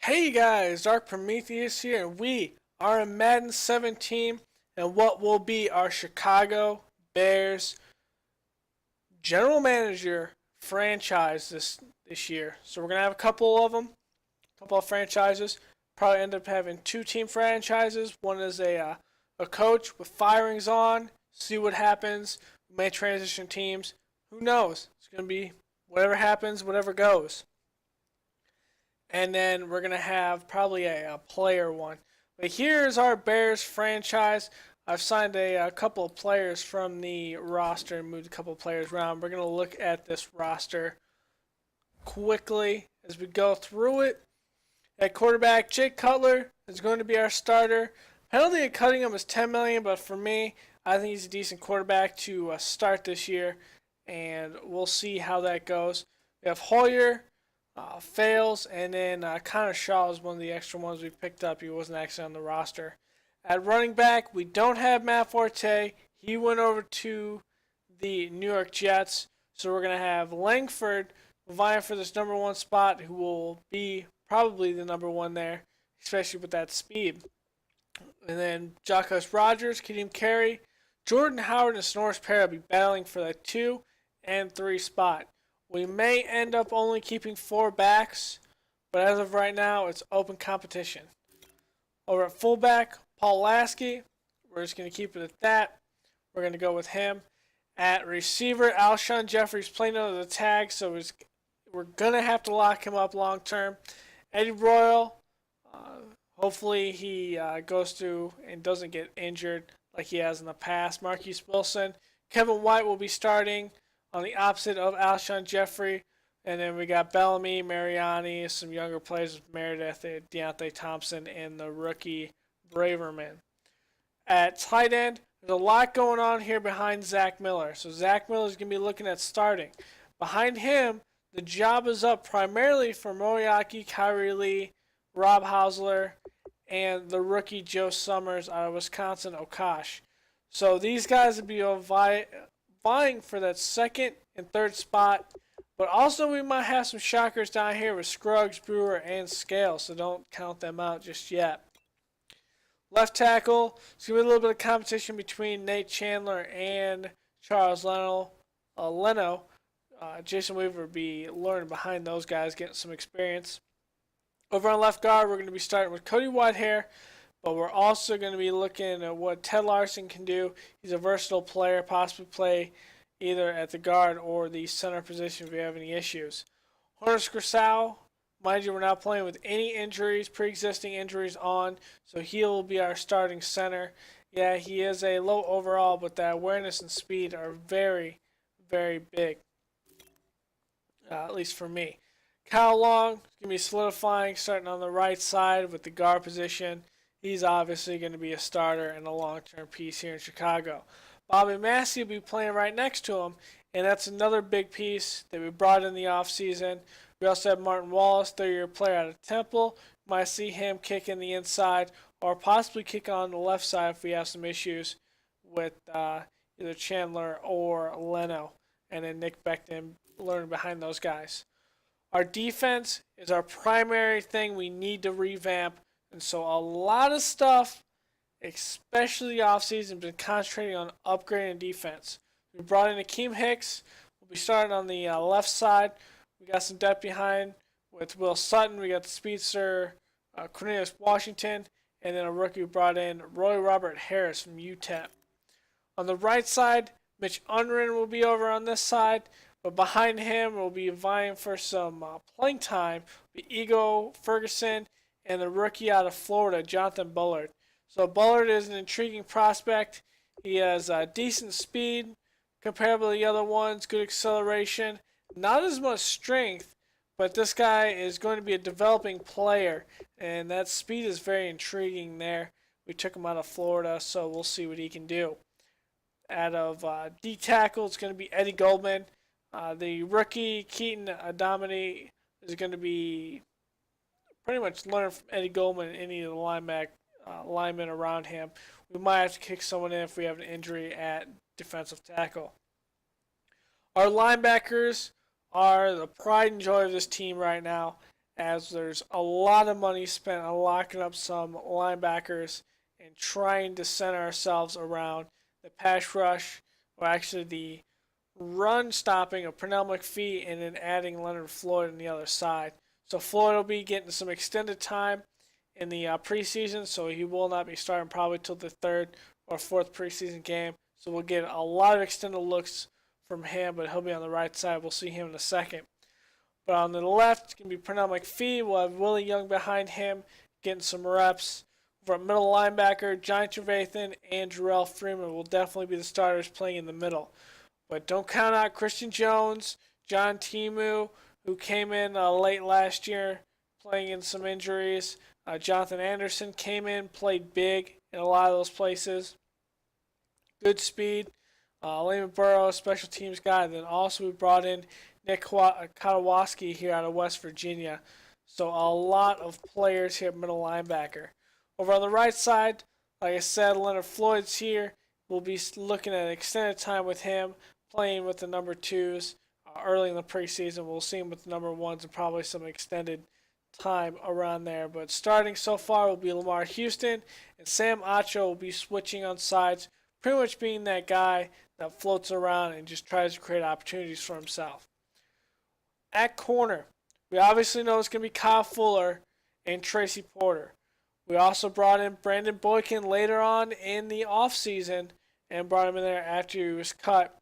Hey guys, Dark Prometheus here, and we are in Madden 17 and what will be our Chicago Bears general manager franchise this year. So we're gonna have a couple of them, a couple of franchises. Probably end up having two team franchises. One is a coach with firings on. See what happens. We may transition teams. Who knows? It's gonna be whatever happens, whatever goes. And then we're going to have probably a player one. But here's our Bears franchise. I've signed a couple of players from the roster and moved a couple of players around. We're going to look at this roster quickly as we go through it. At quarterback, Jake Cutler is going to be our starter. Penalty of cutting him is $10 million, but for me, I think he's a decent quarterback to start this year, and we'll see how that goes. We have Hoyer. Fails, and then Connor Shaw is one of the extra ones we picked up. He wasn't actually on the roster. At running back, we don't have Matt Forte. He went over to the New York Jets. So we're going to have Langford vying for this number one spot, who will be probably the number one there, especially with that speed. And then Jacquez Rogers, Kadeem Carey, Jordan Howard, and Snorris Perry will be battling for that 2 and 3 spot. We may end up only keeping 4 backs, but as of right now, it's open competition. Over at fullback, Paul Lasky. We're just going to keep it at that. We're going to go with him. At receiver, Alshon Jeffrey's playing under the tag, so we're going to have to lock him up long term. Eddie Royal, hopefully he goes through and doesn't get injured like he has in the past. Marquise Wilson. Kevin White will be starting on the opposite of Alshon Jeffrey. And then we got Bellamy, Mariani, some younger players with Meredith, Deontay Thompson, and the rookie Braverman. At tight end, there's a lot going on here behind Zach Miller. So Zach Miller is going to be looking at starting. Behind him, the job is up primarily for Moriaki, Kyrie Lee, Rob Hausler, and the rookie Joe Summers out of Wisconsin, Okosh. So these guys will be vying for that second and third spot, but also we might have some shockers down here with Scruggs, Brewer, and Scale, so don't count them out just yet. Left tackle, it's going to be a little bit of competition between Nate Chandler and Charles Leno. Jason Weaver will be learning behind those guys, getting some experience. Over on left guard, we're going to be starting with Cody Whitehair, but we're also going to be looking at what Ted Larson can do. He's a versatile player, possibly play either at the guard or the center position if we have any issues. Horace Grisau, mind you, we're not playing with any injuries, pre-existing injuries on, so he'll be our starting center. Yeah, he is a low overall, but the awareness and speed are very, very big, at least for me. Kyle Long is going to be solidifying, starting on the right side with the guard position. He's obviously going to be a starter and a long-term piece here in Chicago. Bobby Massey will be playing right next to him, and that's another big piece that we brought in the offseason. We also have Martin Wallace, third-year player out of Temple. You might see him kick in the inside or possibly kick on the left side if we have some issues with either Chandler or Leno, and then Nick Beckton learning behind those guys. Our defense is our primary thing we need to revamp. And so a lot of stuff, especially the offseason, been concentrating on upgrading defense. We brought in Akeem Hicks. We'll be starting on the left side. We got some depth behind with Will Sutton. We got the speedster Cornelius Washington. And then a rookie we brought in, Roy Robert Harris from UTEP. On the right side, Mitch Unrin will be over on this side. But behind him, we'll be vying for some playing time. Be Ego Ferguson and the rookie out of Florida, Jonathan Bullard. So Bullard is an intriguing prospect. He has decent speed, comparable to the other ones, good acceleration, not as much strength, but this guy is going to be a developing player, and that speed is very intriguing there. We took him out of Florida, so we'll see what he can do. Out of D-tackle, it's going to be Eddie Goldman. The rookie, Keaton Adomini, is going to be pretty much learn from Eddie Goldman and any of the linemen around him. We might have to kick someone in if we have an injury at defensive tackle. Our linebackers are the pride and joy of this team right now, as there's a lot of money spent on locking up some linebackers and trying to center ourselves around the pass rush, or actually the run stopping of Pernell McPhee, and then adding Leonard Floyd on the other side. So Floyd will be getting some extended time in the preseason, so he will not be starting probably till the third or fourth preseason game. So we'll get a lot of extended looks from him, but he'll be on the right side. We'll see him in a second. But on the left, it's going to be Pernell McPhee. We'll have Willie Young behind him, getting some reps. For a middle linebacker, Johnny Trevathan and Jarrell Freeman will definitely be the starters playing in the middle. But don't count out Christian Jones, John Timu, who came in late last year playing in some injuries. Jonathan Anderson came in, played big in a lot of those places. Good speed. Lehman Burrow, special teams guy. Then also we brought in Nick Katawaski here out of West Virginia. So a lot of players here at middle linebacker. Over on the right side, like I said, Leonard Floyd's here. We'll be looking at extended time with him, playing with the number 2s early in the preseason. We'll see him with the number 1s and probably some extended time around there. But starting so far will be Lamar Houston, and Sam Acho will be switching on sides, pretty much being that guy that floats around and just tries to create opportunities for himself. At corner, we obviously know it's going to be Kyle Fuller and Tracy Porter. We also brought in Brandon Boykin later on in the offseason and brought him in there after he was cut.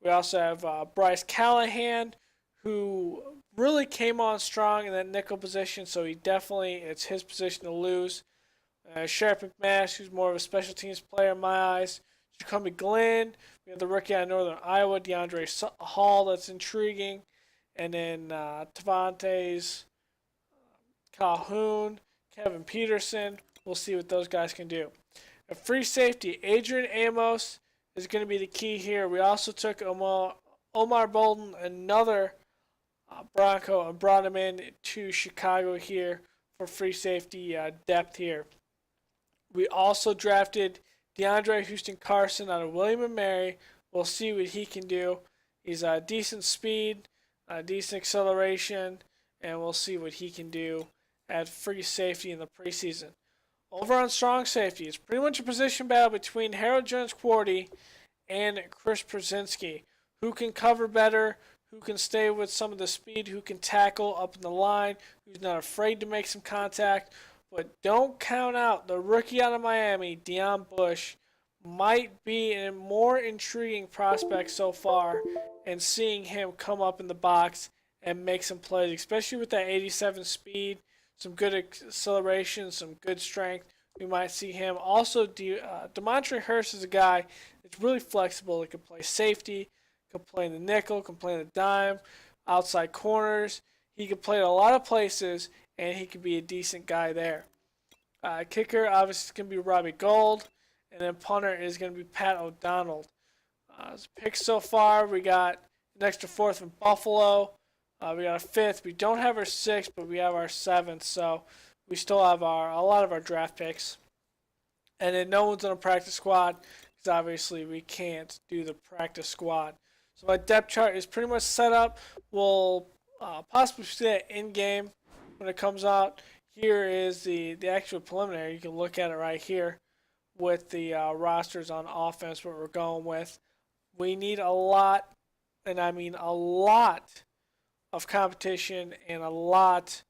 We also have Bryce Callahan, who really came on strong in that nickel position, so it's his position to lose. Sheriff McMash, who's more of a special teams player in my eyes. Jacoby Glenn, we have the rookie out of Northern Iowa, DeAndre Hall, that's intriguing. And then Tavantes Calhoun, Kevin Peterson. We'll see what those guys can do. At free safety, Adrian Amos is going to be the key here. We also took Omar Bolden, another Bronco, and brought him in to Chicago here for free safety depth here. We also drafted DeAndre Houston Carson out of William & Mary. We'll see what he can do. He's a decent speed, decent acceleration, and we'll see what he can do at free safety in the preseason. Over on strong safety, it's pretty much a position battle between Harold Jones-Quarty and Chris Przinski. Who can cover better, who can stay with some of the speed, who can tackle up in the line, who's not afraid to make some contact. But don't count out the rookie out of Miami, Deion Bush, might be a more intriguing prospect so far, and seeing him come up in the box and make some plays, especially with that 87 speed, some good acceleration, some good strength. We might see him. Also, Demontre Hurst is a guy that's really flexible. He can play safety, can play in the nickel, can play in the dime, outside corners. He can play in a lot of places, and he can be a decent guy there. Kicker, obviously, is going to be Robbie Gould. And then punter is going to be Pat O'Donnell. Picks so far, we got an extra 4th from Buffalo. We got a 5th. We don't have our 6th, but we have our 7th. So we still have a lot of our draft picks. And then no one's on a practice squad because obviously we can't do the practice squad. So my depth chart is pretty much set up. We'll possibly see that in-game when it comes out. Here is the actual preliminary. You can look at it right here with the rosters on offense, what we're going with. We need a lot, and I mean a lot, of competition and a lot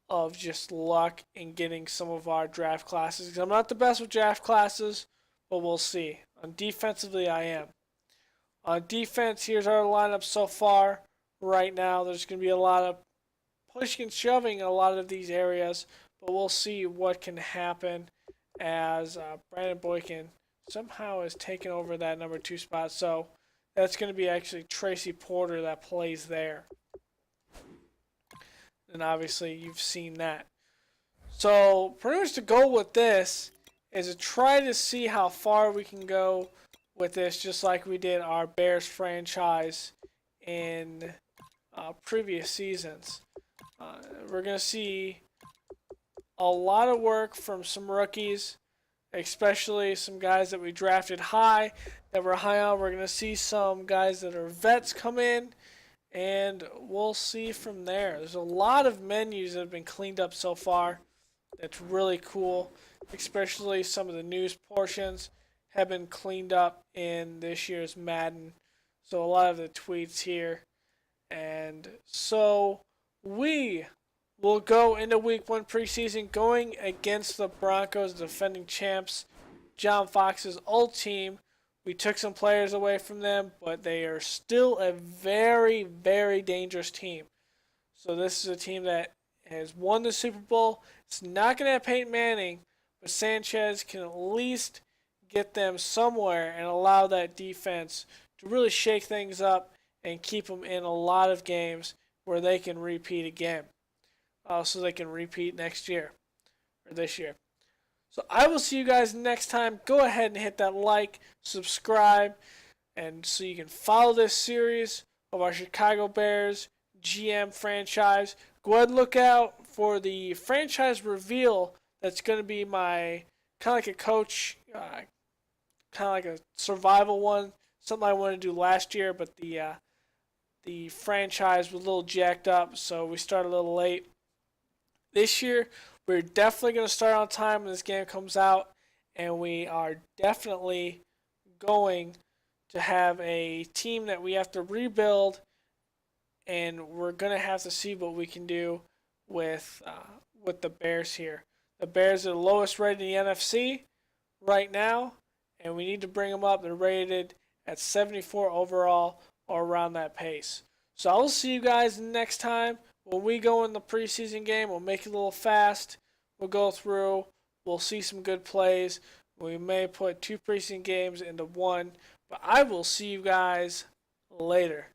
of just luck in getting some of our draft classes. Because I'm not the best with draft classes, but we'll see. On defensively, I am. On defense, here's our lineup so far. Right now, there's going to be a lot of pushing and shoving in a lot of these areas, but we'll see what can happen as Brandon Boykin somehow has taken over that number 2 spot. So that's going to be actually Tracy Porter that plays there. And obviously you've seen that. So pretty much the goal with this is to try to see how far we can go with this, just like we did our Bears franchise in previous seasons. We're going to see a lot of work from some rookies, especially some guys that we drafted high, that we're high on. We're going to see some guys that are vets come in and we'll see from there. There's a lot of menus that have been cleaned up so far. That's really cool, especially some of the news portions have been cleaned up in this year's Madden. So a lot of the tweets here. And so we will go into week 1 preseason going against the Broncos, defending champs, John Fox's old team. We took some players away from them, but they are still a very, very dangerous team. So this is a team that has won the Super Bowl. It's not going to have Peyton Manning, but Sanchez can at least get them somewhere and allow that defense to really shake things up and keep them in a lot of games where they can repeat again. So they can repeat next year or this year. So I will see you guys next time. Go ahead and hit that like, subscribe, and so you can follow this series of our Chicago Bears GM franchise. Go ahead and look out for the franchise reveal. That's going to be my kind of like a coach, kind of like a survival one. Something I wanted to do last year, but the franchise was a little jacked up, so we started a little late. This year, we're definitely going to start on time when this game comes out, and we are definitely going to have a team that we have to rebuild, and we're going to have to see what we can do with the Bears here. The Bears are the lowest rated in the NFC right now, and we need to bring them up. They're rated at 74 overall or around that pace. So I'll see you guys next time. When we go in the preseason game, we'll make it a little fast. We'll go through. We'll see some good plays. We may put 2 preseason games into one. But I will see you guys later.